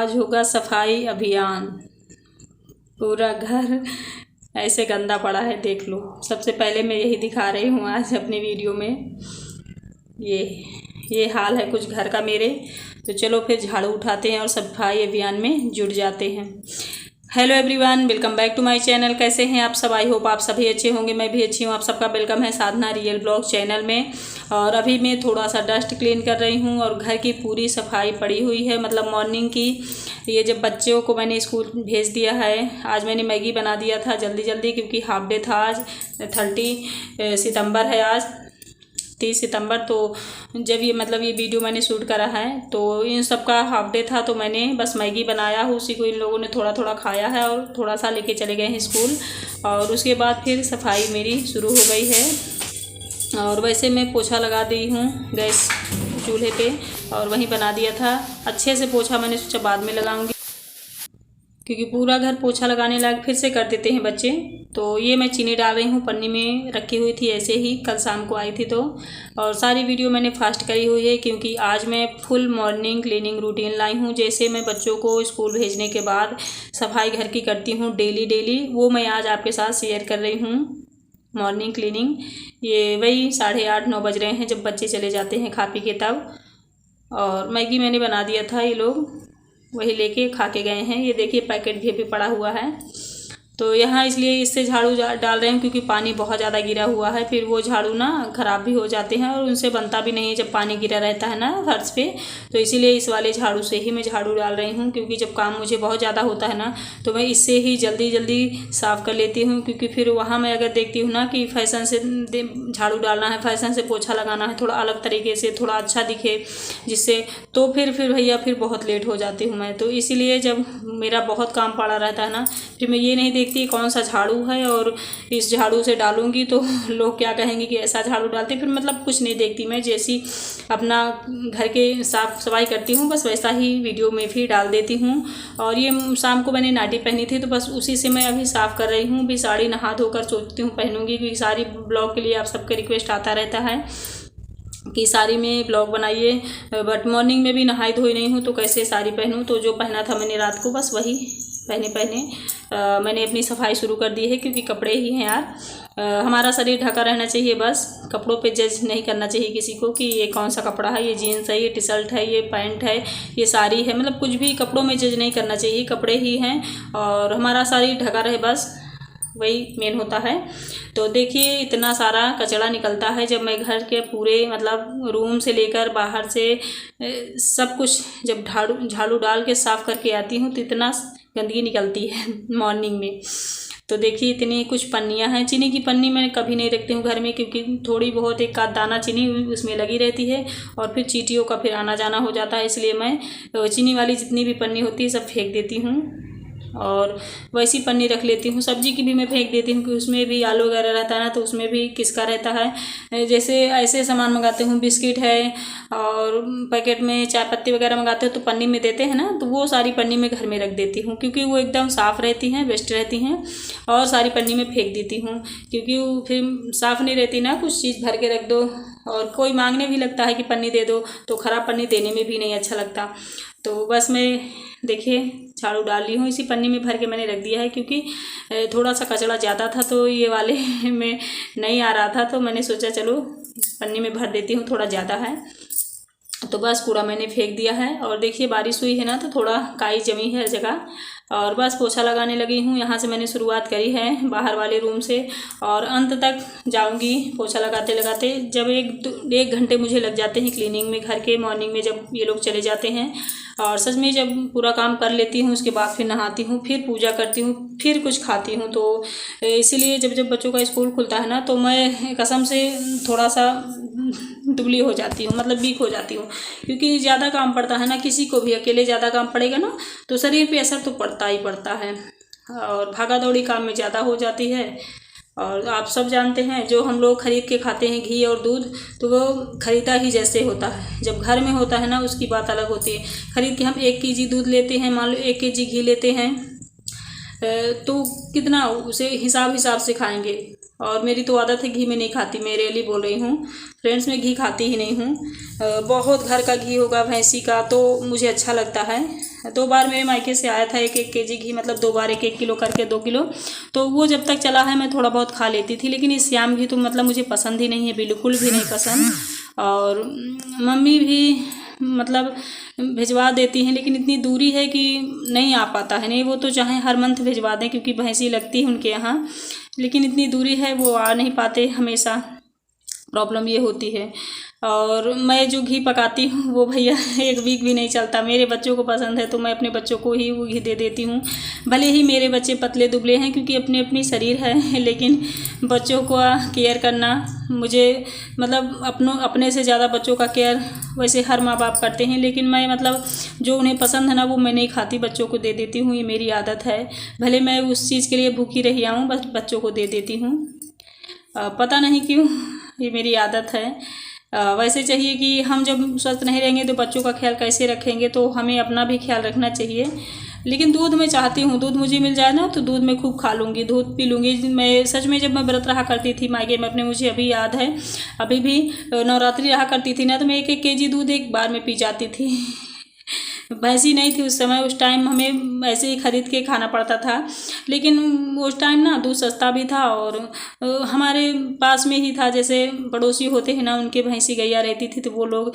आज होगा सफाई अभियान। पूरा घर ऐसे गंदा पड़ा है, देख लो। सबसे पहले मैं यही दिखा रही हूँ आज अपनी वीडियो में। ये हाल है कुछ घर का मेरे। तो चलो फिर झाड़ू उठाते हैं और सफाई अभियान में जुट जाते हैं। Hello everyone, welcome back to my channel. कैसे हैं आप सब? आई होप आप सभी अच्छे होंगे, मैं भी अच्छी हूँ। आप सबका वेलकम है साधना रियल ब्लॉग चैनल में। और अभी मैं थोड़ा सा डस्ट क्लीन कर रही हूँ और घर की पूरी सफाई पड़ी हुई है, मतलब मॉर्निंग की। ये जब बच्चों को मैंने स्कूल भेज दिया है, आज मैंने मैगी बना दिया था जल्दी जल्दी, क्योंकि हाफ डे था आज। 30 सितंबर है आज, 30 सितंबर। तो जब ये वीडियो मैंने शूट करा है तो इन सब का हाफ डे था, तो मैंने बस मैगी बनाया हूँ, उसी को इन लोगों ने थोड़ा थोड़ा खाया है और थोड़ा सा लेके चले गए हैं स्कूल। और उसके बाद फिर सफाई मेरी शुरू हो गई है। और वैसे मैं पोछा लगा दी हूँ गैस चूल्हे पे, और वहीं बना दिया था अच्छे से पोछा। मैंने सोचा बाद में लगाऊंगी, क्योंकि पूरा घर पोछा लगाने लायक फिर से कर देते हैं बच्चे। तो ये मैं चीनी डाल रही हूँ, पन्नी में रखी हुई थी ऐसे ही, कल शाम को आई थी तो। और सारी वीडियो मैंने फास्ट करी हुई है, क्योंकि आज मैं फुल मॉर्निंग क्लीनिंग रूटीन लाई हूँ। जैसे मैं बच्चों को स्कूल भेजने के बाद सफाई घर की करती हूँ डेली, वो मैं आज आपके साथ शेयर कर रही हूँ। मॉर्निंग क्लीनिंग ये वही 8:30-9 बज रहे हैं जब बच्चे चले जाते हैं खा पी के तब। और मैगी मैंने बना दिया था, ये लोग वही लेके खा के गए हैं। ये देखिए पैकेट भी अभी पड़ा हुआ है। तो यहाँ इसलिए इससे झाड़ू डाल रहे हैं, क्योंकि पानी बहुत ज़्यादा गिरा हुआ है। फिर वो झाड़ू ना ख़राब भी हो जाते हैं और उनसे बनता भी नहीं है जब पानी गिरा रहता है ना फर्श पे। तो इसीलिए इस वाले झाड़ू से ही मैं झाड़ू डाल रही हूँ, क्योंकि जब काम मुझे बहुत ज़्यादा होता है ना तो मैं इससे ही जल्दी जल्दी साफ़ कर लेती हूँ। क्योंकि फिर वहाँ मैं अगर देखती हूँ ना कि फैशन से झाड़ू डालना है, फैशन से पोछा लगाना है, थोड़ा अलग तरीके से, थोड़ा अच्छा दिखे जिससे, तो फिर भैया फिर बहुत लेट हो जाती हूँ मैं। तो इसीलिए जब मेरा बहुत काम पड़ा रहता है ना, फिर मैं ये नहीं देखती कौन सा झाड़ू है और इस झाड़ू से डालूंगी तो लोग क्या कहेंगे कि ऐसा झाड़ू डालते। फिर कुछ नहीं देखती मैं, जैसी अपना घर के साफ़ सफाई करती हूँ बस वैसा ही वीडियो में भी डाल देती हूँ। और ये शाम को मैंने नाटी पहनी थी, तो बस उसी से मैं अभी साफ़ कर रही हूँ। भी साड़ी नहा धोकर सोचती हूँ पहनूंगी, क्योंकि साड़ी ब्लॉग के लिए आप सबके रिक्वेस्ट आता रहता है कि साड़ी में ब्लॉग बनाइए, बट मॉर्निंग में भी नहाई धोई नहीं हूँ तो कैसे साड़ी पहनूँ। तो जो पहना था मैंने रात को बस वही पहने मैंने अपनी सफाई शुरू कर दी है, क्योंकि कपड़े ही हैं यार। हमारा शरीर ढका रहना चाहिए, बस कपड़ों पे जज नहीं करना चाहिए किसी को कि ये कौन सा कपड़ा है, ये जीन्स है, ये टी शर्ट है, ये पैंट है, ये साड़ी है। कुछ भी कपड़ों में जज नहीं करना चाहिए, कपड़े ही हैं और हमारा शरीर ढका रहे, बस वही मेन होता है। तो देखिए इतना सारा कचरा निकलता है जब मैं घर के पूरे रूम से लेकर बाहर से सब कुछ जब झाड़ू डाल के साफ़ करके आती हूँ तो इतना गंदगी निकलती है मॉर्निंग में। तो देखिए इतनी कुछ पन्नियाँ हैं। चीनी की पन्नी मैं कभी नहीं रखती हूँ घर में, क्योंकि थोड़ी बहुत एक आध दाना चीनी उसमें लगी रहती है और फिर चींटियों का फिर आना जाना हो जाता है। इसलिए मैं चीनी वाली जितनी भी पन्नी होती है सब फेंक देती हूँ और वैसी पन्नी रख लेती हूँ। सब्जी की भी मैं फेंक देती हूँ कि उसमें भी आलू वगैरह रहता है ना, तो उसमें भी किसका रहता है। जैसे ऐसे सामान मंगाते हूँ, बिस्किट है और पैकेट में चाय पत्ती वगैरह मंगाते हो तो पन्नी में देते हैं ना, तो वो सारी पन्नी में घर में रख देती हूँ, क्योंकि वो एकदम साफ़ रहती हैं, बेस्ट रहती हैं। और सारी पन्नी में फेंक देती हूँ, क्योंकि वो फिर साफ़ नहीं रहती ना, कुछ चीज़ भर के रख दो और कोई मांगने भी लगता है कि पन्नी दे दो, तो ख़राब पन्नी देने में भी नहीं अच्छा लगता। तो बस मैं देखिए झाड़ू डाल ली हूँ, इसी पन्नी में भर के मैंने रख दिया है, क्योंकि थोड़ा सा कचरा ज़्यादा था तो ये वाले में नहीं आ रहा था, तो मैंने सोचा चलो इस पन्नी में भर देती हूँ, थोड़ा ज़्यादा है। तो बस कूड़ा मैंने फेंक दिया है। और देखिए बारिश हुई है ना तो थोड़ा काई जमी है हर जगह, और बस पोछा लगाने लगी हूँ। यहाँ से मैंने शुरुआत करी है बाहर वाले रूम से और अंत तक जाऊँगी पोछा लगाते लगाते। जब एक घंटे मुझे लग जाते हैं क्लीनिंग में घर के, मॉर्निंग में जब ये लोग चले जाते हैं। और सच में जब पूरा काम कर लेती हूँ उसके बाद फिर नहाती हूँ, फिर पूजा करती हूँ, फिर कुछ खाती हूँ। तो इसीलिए जब बच्चों का स्कूल खुलता है ना तो मैं कसम से थोड़ा सा दुबली हो जाती हूँ, वीक हो जाती हूँ, क्योंकि ज़्यादा काम पड़ता है ना। किसी को भी अकेले ज़्यादा काम पड़ेगा ना तो शरीर पे असर तो पड़ता ही पड़ता है और भागा दौड़ी काम में ज़्यादा हो जाती है। और आप सब जानते हैं जो हम लोग खरीद के खाते हैं घी और दूध, तो वो खरीदा ही जैसे होता है। जब घर में होता है ना उसकी बात अलग होती है। खरीद के हम 1 kg दूध लेते हैं, मान लो 1 kg घी लेते हैं, तो कितना उसे हिसाब से खाएंगे। और मेरी तो आदत है घी में नहीं खाती, मेरे लिए बोल रही हूँ फ्रेंड्स, मैं घी खाती ही नहीं हूँ। बहुत घर का घी होगा भैंसी का तो मुझे अच्छा लगता है। 2 बार मेरे मायके से आया था 1-1 केजी घी, मतलब 2 बार 1-1 किलो करके 2 किलो, तो वो जब तक चला है मैं थोड़ा बहुत खा लेती थी। लेकिन इस श्याम घी तो मतलब मुझे पसंद ही नहीं है, बिल्कुल भी नहीं पसंद। और मम्मी भी मतलब भिजवा देती हैं, लेकिन इतनी दूरी है कि नहीं आ पाता है। नहीं, वो तो चाहे हर मंथ भिजवा दें क्योंकि भैंसी लगती है उनके यहाँ, लेकिन इतनी दूरी है वो आ नहीं पाते, हमेशा प्रॉब्लम ये होती है। और मैं जो घी पकाती हूँ वो भैया 1 वीक भी नहीं चलता। मेरे बच्चों को पसंद है तो मैं अपने बच्चों को ही वो घी दे देती हूँ। भले ही मेरे बच्चे पतले दुबले हैं क्योंकि अपनी अपनी शरीर है, लेकिन बच्चों को केयर करना मुझे मतलब अपने से ज़्यादा बच्चों का केयर वैसे हर माँ बाप करते हैं, लेकिन मैं मतलब जो उन्हें पसंद है ना वो मैं नहीं खाती, बच्चों को दे देती हूँ। ये मेरी आदत है, भले मैं उस चीज़ के लिए भूखी रही आऊँ, बस बच्चों को दे देती हूँ। पता नहीं क्यों ये मेरी आदत है। वैसे चाहिए कि हम जब स्वस्थ नहीं रहेंगे तो बच्चों का ख्याल कैसे रखेंगे, तो हमें अपना भी ख्याल रखना चाहिए। लेकिन दूध मैं चाहती हूँ, दूध मुझे मिल जाए ना तो दूध मैं खूब खा लूँगी, दूध पी लूँगी। मैं सच में जब मैं व्रत रहा करती थी मायके में अपने, मुझे अभी याद है, अभी भी नवरात्रि रहा करती थी ना, तो मैं 1-1 केजी दूध एक बार में पी जाती थी। भैंसी नहीं थी उस समय, उस टाइम हमें ऐसे ही ख़रीद के खाना पड़ता था। लेकिन उस टाइम ना दूध सस्ता भी था और हमारे पास में ही था, जैसे पड़ोसी होते हैं ना उनके भैंसी गैया रहती थी, तो वो लोग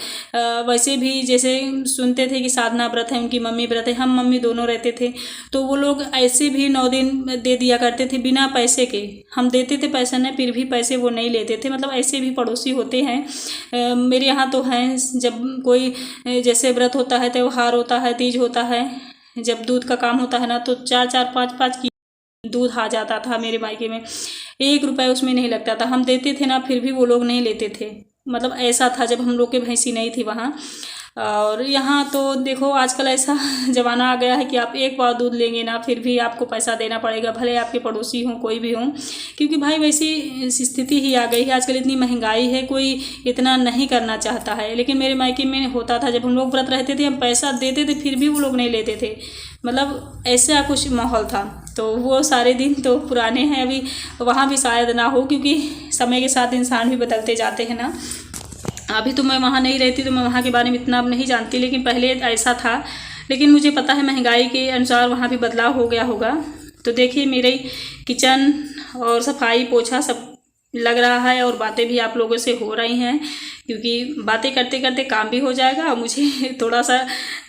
वैसे भी जैसे सुनते थे कि साधना व्रत है, उनकी मम्मी व्रत है, हम मम्मी दोनों रहते थे, तो वो लोग ऐसे भी 9 दिन दे दिया करते थे बिना पैसे के। हम देते थे पैसा नहीं, फिर भी पैसे वो नहीं लेते थे। मतलब ऐसे भी पड़ोसी होते हैं मेरे यहाँ तो हैं। जब कोई जैसे व्रत होता है, त्यौहार होता है, तीज होता है, जब दूध का काम होता है ना, तो 4-4 5-5 की दूध आ जाता था मेरे मायके में। 1 रुपये उसमें नहीं लगता था, हम देते थे ना फिर भी वो लोग नहीं लेते थे। मतलब ऐसा था जब हम लोग के भैंसी नहीं थी वहाँ। और यहाँ तो देखो आजकल ऐसा ज़माना आ गया है कि आप 1 पाव दूध लेंगे ना फिर भी आपको पैसा देना पड़ेगा, भले आपके पड़ोसी हों कोई भी हों, क्योंकि भाई वैसी स्थिति ही आ गई है। आजकल इतनी महंगाई है, कोई इतना नहीं करना चाहता है। लेकिन मेरे मायके में होता था, जब हम लोग व्रत रहते थे हम पैसा देते थे फिर भी वो लोग नहीं लेते थे। मतलब ऐसा कुछ माहौल था। तो वो सारे दिन तो पुराने हैं, अभी वहाँ भी शायद ना हो, क्योंकि समय के साथ इंसान भी बदलते जाते हैं ना। अभी तो मैं वहाँ नहीं रहती तो मैं वहाँ के बारे में इतना अब नहीं जानती, लेकिन पहले ऐसा था। लेकिन मुझे पता है महंगाई के अनुसार वहाँ भी बदलाव हो गया होगा। तो देखिए मेरे किचन और सफाई पोछा सब लग रहा है और बातें भी आप लोगों से हो रही हैं, क्योंकि बातें करते करते काम भी हो जाएगा और मुझे थोड़ा सा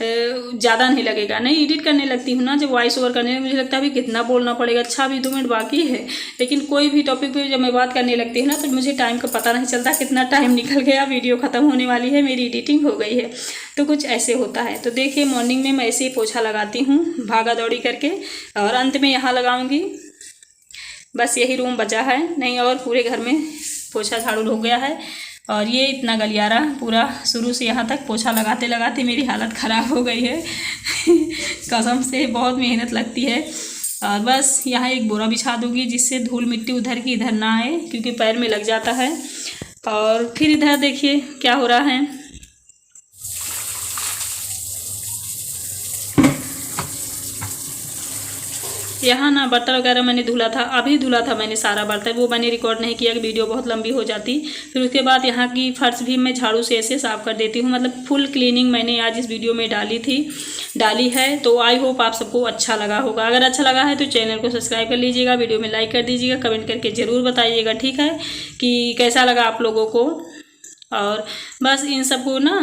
ज़्यादा नहीं लगेगा। नहीं, एडिट करने लगती हूँ ना जब वॉइस ओवर करने, मुझे लगता है अभी कितना बोलना पड़ेगा, अच्छा अभी 2 मिनट बाकी है। लेकिन कोई भी टॉपिक पे जब मैं बात करने लगती हूँ ना तो मुझे टाइम का पता नहीं चलता, कितना टाइम निकल गया, वीडियो ख़त्म होने वाली है, मेरी एडिटिंग हो गई है। तो कुछ ऐसे होता है। तो देखिए मॉर्निंग में मैं ऐसे ही पोछा लगाती हूँ भागा दौड़ी करके, और अंत में यहाँ लगाऊँगी। बस यही रूम बचा है, नहीं और पूरे घर में पोछा झाड़ू हो गया है। और ये इतना गलियारा पूरा शुरू से यहाँ तक पोछा लगाते लगाते मेरी हालत ख़राब हो गई है कसम से बहुत मेहनत लगती है। और बस यहाँ एक बोरा बिछा दूँगी जिससे धूल मिट्टी उधर की इधर ना आए, क्योंकि पैर में लग जाता है। और फिर इधर देखिए क्या हो रहा है। यहाँ ना बर्तन वगैरह मैंने धुला था, अभी धुला था मैंने सारा बर्तन, वो मैंने रिकॉर्ड नहीं किया कि वीडियो बहुत लंबी हो जाती। फिर उसके बाद यहाँ की फर्श भी मैं झाड़ू से ऐसे साफ़ कर देती हूँ। मतलब फुल क्लीनिंग मैंने आज इस वीडियो में डाली है। तो आई होप आप सबको अच्छा लगा होगा। अगर अच्छा लगा है तो चैनल को सब्सक्राइब कर लीजिएगा, वीडियो में लाइक कर दीजिएगा, कमेंट करके ज़रूर बताइएगा, ठीक है, कि कैसा लगा आप लोगों को। और बस इन सबको ना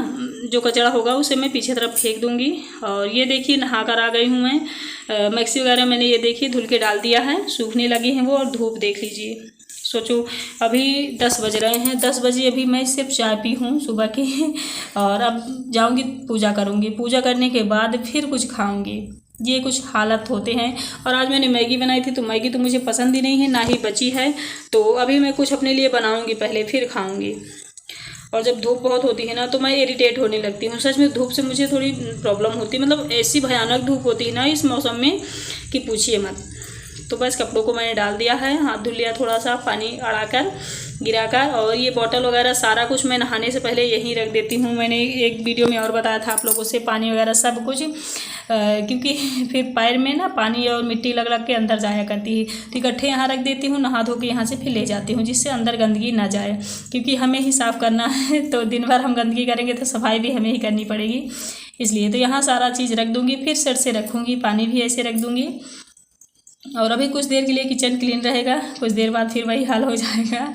जो कचरा होगा उसे मैं पीछे तरफ फेंक दूंगी। और ये देखिए नहा कर आ गई हूँ मैं। मैक्सी वगैरह मैंने ये देखिए धुल के डाल दिया है, सूखने लगी हैं वो। और धूप देख लीजिए, सोचो अभी 10 बज रहे हैं, 10 बजे अभी मैं सिर्फ चाय पी हूँ सुबह की। और अब जाऊँगी पूजा करूँगी, पूजा करने के बाद फिर कुछ खाऊँगी। ये कुछ हालत होते हैं। और आज मैंने मैगी बनाई थी तो मैगी तो मुझे पसंद ही नहीं है, ना ही बची है। तो अभी मैं कुछ अपने लिए बनाऊँगी पहले, फिर खाऊँगी। और जब धूप बहुत होती है ना तो मैं इरिटेट होने लगती हूँ। सच में धूप से मुझे थोड़ी प्रॉब्लम होती है, मतलब ऐसी भयानक धूप होती है ना इस मौसम में कि पूछिए मत। तो बस कपड़ों को मैंने डाल दिया है, हाथ धुल लिया थोड़ा सा पानी अड़ाकर। गिराकर। और ये बॉटल वगैरह सारा कुछ मैं नहाने से पहले यहीं रख देती हूँ। मैंने एक वीडियो में और बताया था आप लोगों से, पानी वगैरह सब कुछ, क्योंकि फिर पैर में ना पानी और मिट्टी लग लग के अंदर जाया करती है, तो इकट्ठे यहाँ रख देती हूँ, नहा धो के यहाँ से फिर ले जाती हूँ, जिससे अंदर गंदगी ना जाए, क्योंकि हमें ही साफ़ करना है। तो दिन भर हम गंदगी करेंगे तो सफाई भी हमें ही करनी पड़ेगी, इसलिए तो यहाँ सारा चीज़ रख दूँगी। फिर सर से रखूँगी, पानी भी ऐसे रख दूँगी। और अभी कुछ देर के लिए किचन क्लीन रहेगा, कुछ देर बाद फिर वही हाल हो जाएगा।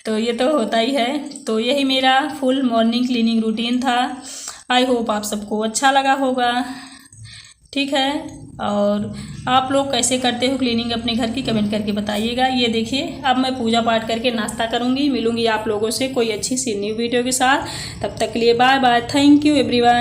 तो ये तो होता ही है। तो यही मेरा फुल मॉर्निंग क्लीनिंग रूटीन था। आई होप आप सबको अच्छा लगा होगा, ठीक है। और आप लोग कैसे करते हो क्लीनिंग अपने घर की, कमेंट करके बताइएगा। ये देखिए, अब मैं पूजा पाठ करके नाश्ता करूँगी। मिलूँगी आप लोगों से कोई अच्छी सी न्यू वीडियो के साथ। तब तक के लिए bye bye, thank you everyone.